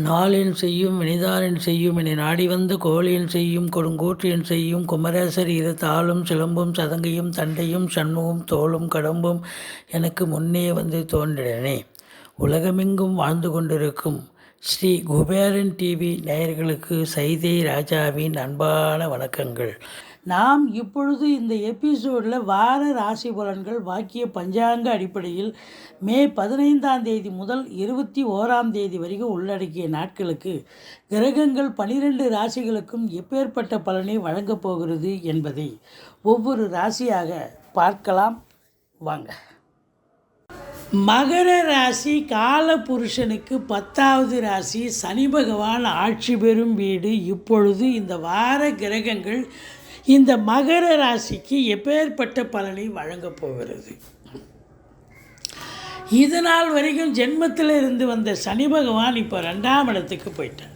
நாளின் செய்யும் வினிதானின் செய்யும் என நாடி வந்த கோழியின் செய்யும் கொடுங்கூற்றியன் செய்யும் குமரேசர் இரு தாளும் சிலம்பும் சதங்கையும் தண்டையும் சண்முகம் தோளும் கடம்பும் எனக்கு முன்னே வந்து தோன்றினே. உலகமெங்கும் வாழ்ந்து கொண்டிருக்கும் ஸ்ரீ குபேரன் டிவி நேயர்களுக்கு சைதை ராஜாவின் அன்பான வணக்கங்கள். நாம் இப்பொழுது இந்த எபிசோடில் வார ராசி பலன்கள் வாக்கிய பஞ்சாங்க அடிப்படையில் மே 15ஆம் தேதி முதல் 21ஆம் தேதி வரைக்கும் உள்ளடக்கிய நாட்களுக்கு கிரகங்கள் 12 ராசிகளுக்கும் எப்பேற்பட்ட பலனை வழங்கப் போகிறது என்பதை ஒவ்வொரு ராசியாக பார்க்கலாம் வாங்க. மகர ராசி கால புருஷனுக்கு 10வது ராசி. சனி பகவான் ஆட்சி பெறும் வீடு. இப்பொழுது இந்த வார கிரகங்கள் இந்த மகர ராசிக்கு எப்பேற்பட்ட பலனை வழங்கப் போகிறது. இதனால் வரைக்கும் ஜென்மத்தில் இருந்து வந்த சனி பகவான் இப்போ 2ஆம் இடத்துக்கு போயிட்டார்.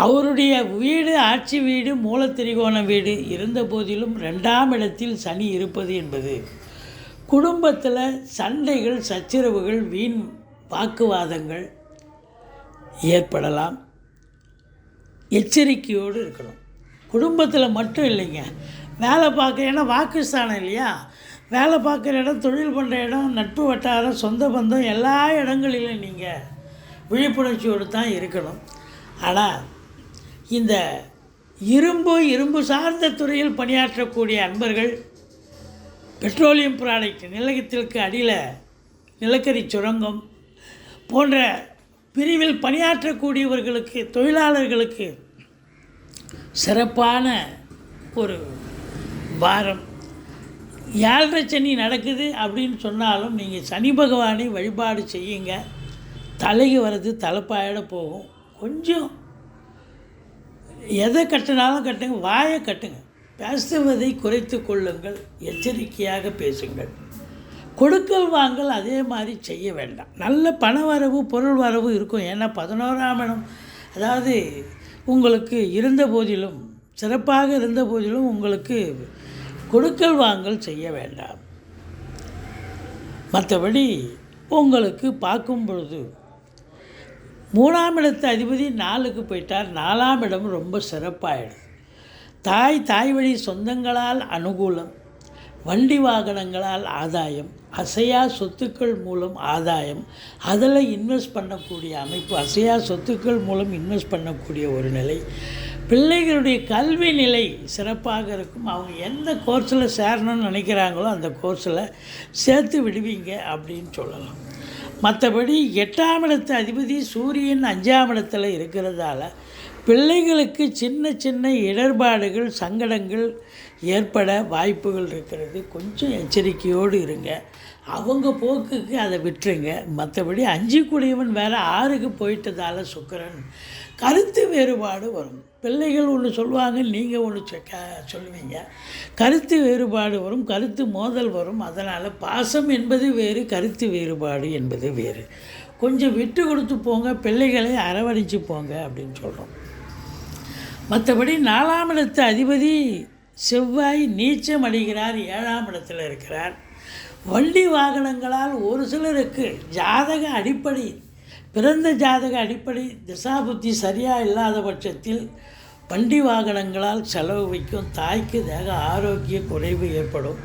அவருடைய வீடு ஆட்சி வீடு மூலத்திரிகோண வீடு இருந்த போதிலும் 2ஆம் இடத்தில் சனி இருப்பது என்பது குடும்பத்தில் சண்டைகள் சச்சரவுகள் வீண் வாக்குவாதங்கள் ஏற்படலாம். எச்சரிக்கையோடு இருக்கணும். குடும்பத்தில் மட்டும் இல்லைங்க, வேலை பார்க்குற இடம் வாக்குஸ்தானம் இல்லையா, வேலை பார்க்குற இடம் தொழில் பண்ணுற இடம் நட்பு வட்டாரம் சொந்த பந்தம் எல்லா இடங்களிலும் நீங்கள் விழிப்புணர்ச்சியோடு தான் இருக்கணும். ஆனால் இந்த இரும்பு சார்ந்த துறையில் பணியாற்றக்கூடிய அன்பர்கள் பெட்ரோலியம் ப்ராடக்ட் நிலையத்திற்கு அடியில் நிலக்கரி சுரங்கம் போன்ற பிரிவில் பணியாற்றக்கூடியவர்களுக்கு தொழிலாளர்களுக்கு சிறப்பான ஒரு வாரம். 7.5 சனி நடக்குது அப்படின்னு சொன்னாலும் நீங்கள் சனி பகவானை வழிபாடு செய்யுங்க. தலைக்கு வர்றது தலைப்பாயிட போகும். கொஞ்சம் எதை கட்டினாலும் கட்டுங்க, வாயை கட்டுங்க, பேசுவதை குறைத்து கொள்ளுங்கள், எச்சரிக்கையாக பேசுங்கள். கொடுக்கல் வாங்கல் அதே மாதிரி செய்ய வேண்டாம். நல்ல பண வரவு பொருள் வரவு இருக்கும். ஏன்னா 11ஆம் இடம் அதாவது உங்களுக்கு இருந்த போதிலும் சிறப்பாக இருந்த போதிலும் உங்களுக்கு கொடுக்கல் வாங்கல் செய்ய வேண்டாம். மற்றபடி உங்களுக்கு பார்க்கும் பொழுது 3ஆம் இடத்து அதிபதி 4க்கு போயிட்டார். 4ஆம் இடம் ரொம்ப சிறப்பாயிடுது. தாய் வழி சொந்தங்களால் அனுகூலம், வண்டி வாகனங்களால் ஆதாயம், அசையா சொத்துக்கள் மூலம் ஆதாயம், அதில் இன்வெஸ்ட் பண்ணக்கூடிய அமைப்பு, அசையா சொத்துக்கள் மூலம் இன்வெஸ்ட் பண்ணக்கூடிய ஒரு நிலை. பிள்ளைகளுடைய கல்வி நிலை சிறப்பாக இருக்கும். அவங்க எந்த கோர்ஸில் சேரணும்னு நினைக்கிறாங்களோ அந்த கோர்ஸில் சேர்த்து விடுவீங்க அப்படின்னு சொல்லலாம். மற்றபடி 8ஆம் இடத்து அதிபதி சூரியன் 5ஆம் இடத்துல இருக்கிறதால பிள்ளைகளுக்கு சின்ன இடர்பாடுகள் சங்கடங்கள் ஏற்பட வாய்ப்புகள் இருக்கிறது. கொஞ்சம் எச்சரிக்கையோடு இருங்க. அவங்க போக்குக்கு அதை விட்டுருங்க. மற்றபடி 5 கூடியவன் வேறு 6க்கு போயிட்டதால் சுக்கிரன் கருத்து வேறுபாடு வரும். பிள்ளைகள் ஒன்று சொல்லுவாங்க, நீங்கள் ஒன்று சொல்லுவீங்க. கருத்து வேறுபாடு வரும், கருத்து மோதல் வரும். அதனால் பாசம் என்பது வேறு, கருத்து வேறுபாடு என்பது வேறு. கொஞ்சம் விட்டு கொடுத்து போங்க, பிள்ளைகளை அரவணைச்சு போங்க அப்படின்னு சொல்கிறோம். மற்றபடி 4ஆம் இடத்து அதிபதி செவ்வாய் நீச்சம் அடைகிறார், 7ஆம் இடத்தில் இருக்கிறார். வண்டி வாகனங்களால் ஒரு சிலருக்கு ஜாதக அடிப்படை பிறந்த ஜாதக அடிப்படை திசாபுத்தி சரியாக இல்லாத பட்சத்தில் வண்டி வாகனங்களால் செலவு வைக்கும். தாய்க்கு தேக ஆரோக்கிய குறைவு ஏற்படும்.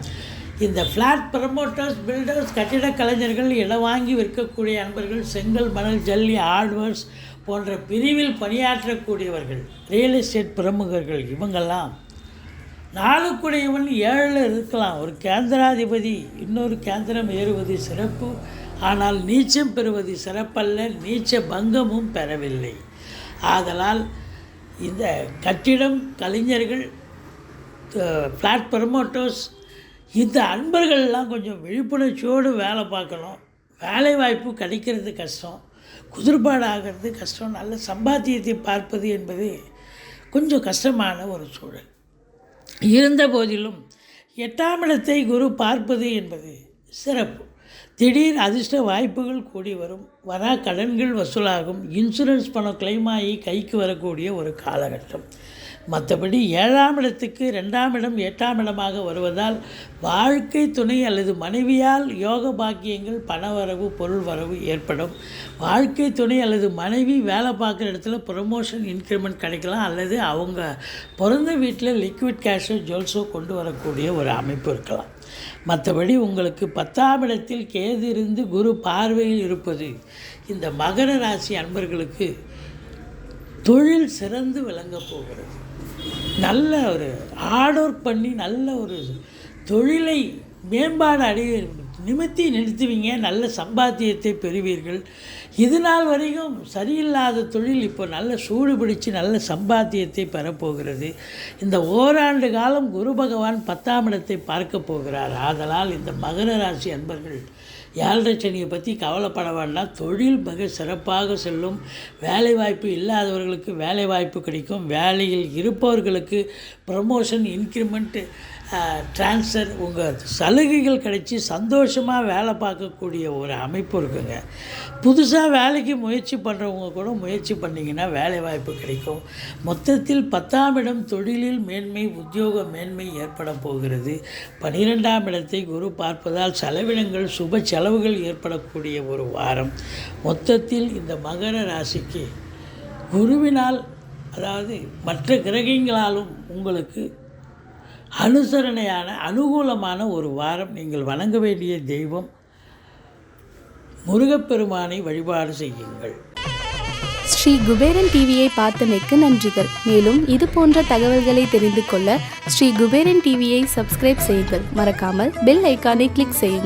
இந்த ஃப்ளாட் ப்ரமோட்டர்ஸ் பில்டர்ஸ் கட்டிட கலைஞர்கள் இடம் வாங்கி விற்கக்கூடிய அன்பர்கள் செங்கல் மணல் ஜல்லி ஹார்ட்வேர்ஸ் போன்ற பிரிவில் பணியாற்றக்கூடியவர்கள் ரியல் எஸ்டேட் பிரமுகர்கள் இவங்கெல்லாம் 4 7 இருக்கலாம். ஒரு கேந்திராதிபதி இன்னொரு கேந்திரம் ஏறுவது சிறப்பு. ஆனால் நீச்சம் பெறுவது சிறப்பல்ல, நீச்ச பங்கமும் பெறவில்லை. ஆதலால் இந்த கட்டிடம் கலைஞர்கள் ஃப்ளாட் ப்ரமோட்டர்ஸ் இந்த அன்பர்கள்லாம் கொஞ்சம் விழிப்புணர்ச்சியோடு வேலை பார்க்கணும். வேலை வாய்ப்பு கிடைக்கிறது கஷ்டம், குதிர்பாடு ஆகிறது கஷ்டம். நல்ல சம்பாத்தியத்தை பார்ப்பது என்பது கொஞ்சம் கஷ்டமான ஒரு சூழல். இருந்த போதிலும் 8ஆம் இடத்தை குரு பார்ப்பது என்பது சிறப்பு. திடீர் அதிர்ஷ்ட வாய்ப்புகள் கூடி வரும். வரா கடன்கள் வசூலாகும். இன்சூரன்ஸ் பணம் கிளைம் ஆகி கைக்கு வரக்கூடிய ஒரு காலகட்டம். மற்றபடி 7ஆம் இடத்துக்கு 2ஆம் இடம் 8ஆம் இடமாக வருவதால் வாழ்க்கை துணை அல்லது மனைவியால் யோக பாக்கியங்கள், பணவரவு, பொருள் வரவு ஏற்படும். வாழ்க்கை துணை அல்லது மனைவி வேலை பார்க்குற இடத்துல ப்ரமோஷன், இன்க்ரிமெண்ட் கிடைக்கலாம், அல்லது அவங்க பிறந்த வீட்டில் லிக்விட் கேஷோ ஜுவல்ஸோ கொண்டு வரக்கூடிய ஒரு அமைப்பு இருக்கலாம். மற்றபடி உங்களுக்கு 10ஆம் இடத்தில் கேது இருந்து குரு பார்வையில் இருப்பது இந்த மகர ராசி அன்பர்களுக்கு தொழில் சிறந்து விளங்கப் போகிறது. நல்ல ஒரு ஹார்ட் ஒர்க் பண்ணி நல்ல ஒரு தொழிலை மேம்பாடு நிறுத்துவீங்க. நல்ல சம்பாத்தியத்தை பெறுவீர்கள். இது நாள் வரைக்கும் சரியில்லாத தொழில் இப்போ நல்ல சூடு பிடிச்சு நல்ல சம்பாத்தியத்தை பெறப்போகிறது. இந்த ஓராண்டு காலம் குரு பகவான் 10ஆம் இடத்தை பார்க்க போகிறார். ஆதலால் இந்த மகர ராசி அன்பர்கள் 7.5 சனியை பற்றி கவலைப்பட வேண்டாம். தொழில் மிக சிறப்பாக செல்லும். வேலைவாய்ப்பு இல்லாதவர்களுக்கு வேலைவாய்ப்பு கிடைக்கும். வேலையில் இருப்பவர்களுக்கு ப்ரமோஷன், இன்க்ரிமெண்ட்டு, ட்ரான்ஸ்ஃபர், உங்கள் சலுகைகள் கிடைச்சி சந்தோஷமாக வேலை பார்க்கக்கூடிய ஒரு அமைப்பு இருக்குங்க. புதுசாக வேலைக்கு முயற்சி பண்ணுறவங்க கூட முயற்சி பண்ணிங்கன்னா வேலைவாய்ப்பு கிடைக்கும். மொத்தத்தில் 10ஆம் இடம் தொழிலில் மேன்மை, உத்தியோக மேன்மை ஏற்பட போகிறது. 12ஆம் இடத்தை குரு பார்ப்பதால் செலவினங்கள், சுப செலவுகள் ஏற்படக்கூடிய ஒரு வாரம். மொத்தத்தில் இந்த மகர ராசிக்கு குருவினால், அதாவது மற்ற கிரகங்களாலும் உங்களுக்கு அனுகூலமான ஒரு வாரம். நீங்கள் வணங்க வேண்டிய தெய்வம் முருகப்பெருமானை வழிபாடு செய்யுங்கள். ஸ்ரீ குபேரன் டிவியை பார்த்தமைக்கு நன்றிகள். மேலும் இது போன்ற தகவல்களை தெரிந்து கொள்ள ஸ்ரீ குபேரன் டிவியை சப்ஸ்கிரைப் செய்யுங்கள். மறக்காமல் பெல் ஐக்கானை கிளிக் செய்யுங்கள்.